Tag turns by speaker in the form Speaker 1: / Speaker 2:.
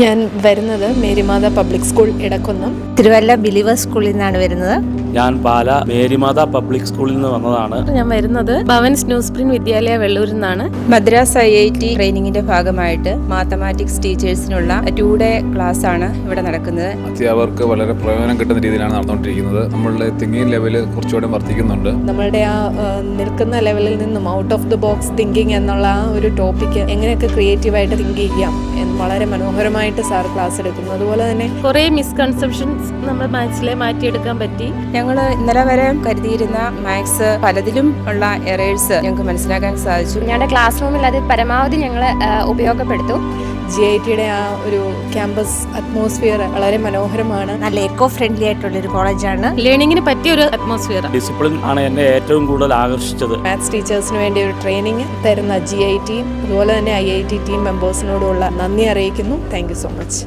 Speaker 1: ഞാൻ വരുന്നത് Marymatha public school Idakkunnam.
Speaker 2: Thiruvalla Believers സ്കൂളിൽ നിന്നാണ് വരുന്നത്.
Speaker 3: ഞാൻ പാല മേരിമാത പബ്ലിക് സ്കൂളിൽ നിന്ന് വന്നതാണ്.
Speaker 1: ഞാൻ വരുന്നത് ഭവൻസ് ന്യൂ സ്പ്രിംഗ് വിദ്യാലയ വെള്ളൂരിൽ നിന്നാണ്.
Speaker 2: മദ്രാസ് IIT ട്രെയിനിങ്ങിന്റെ ഭാഗമായിട്ട് മാത്തമാറ്റിക്സ് ടീച്ചേഴ്സിനുള്ള 2 ഡേ ക്ലാസ് ആണ് ഇവിടെ നടക്കുന്നത്.
Speaker 4: അധ്യാപകർക്ക് വളരെ പ്രയോജനം കിട്ടുന്ന രീതിയിലാണ് നടന്നുകൊണ്ടിരിക്കുന്നത്. നമ്മളുടെ തിങ്കിങ് ലെവൽ കുറച്ചുകൂടെ വർദ്ധിക്കുന്നുണ്ട്.
Speaker 1: നമ്മളുടെ ആ നിൽക്കുന്ന ലെവലിൽ നിന്നും out of the box thinking എന്നുള്ള ആ ഒരു ടോപ്പിക്ക് എങ്ങനെയൊക്കെ ക്രിയേറ്റീവായിട്ട് തിങ്ക് ചെയ്യാം എന്ന് വളരെ മനോഹരമായിട്ട് സാർ ക്ലാസ് എടുക്കുന്നു. അതുപോലെ തന്നെ
Speaker 5: കുറേ മിസ്കൺസെപ്ഷൻസ് നമ്മൾ മാത്സിലെ മാറ്റിയെടുക്കാൻ പറ്റി.
Speaker 2: ഞങ്ങൾ ഇന്നലെ വരെ കരുതിയിരുന്ന മാത്സ് പലതിലും ഉള്ള എറേഴ്സ് ഞങ്ങൾക്ക് മനസ്സിലാക്കാൻ സാധിച്ചു.
Speaker 6: ഞങ്ങളുടെ ക്ലാസ് റൂമിൽ അത് പരമാവധി ഞങ്ങൾ ഉപയോഗപ്പെടുത്തു.
Speaker 1: GITയുടെ ആ ഒരു ക്യാമ്പസ് അറ്റ്മോസ്ഫിയർ വളരെ മനോഹരമാണ്.
Speaker 2: നല്ല എക്കോ ഫ്രണ്ട്ലി ആയിട്ടുള്ളൊരു കോളേജാണ്.
Speaker 5: ലേണിങ്ങിന് പറ്റിയ ഒരു അറ്റ്മോസ്ഫിയർ.
Speaker 3: ഡിസിപ്ലിൻ ആണ് എന്നെ ഏറ്റവും കൂടുതൽ ആകർഷിച്ചത്.
Speaker 1: മാത്സ് ടീച്ചേഴ്സിന് വേണ്ടി ഒരു ട്രെയിനിങ് തരുന്ന GIT അതുപോലെ തന്നെ IIT ടീം മെമ്പേഴ്സിനോടുള്ള നന്ദി അറിയിക്കുന്നു. Thank you so much.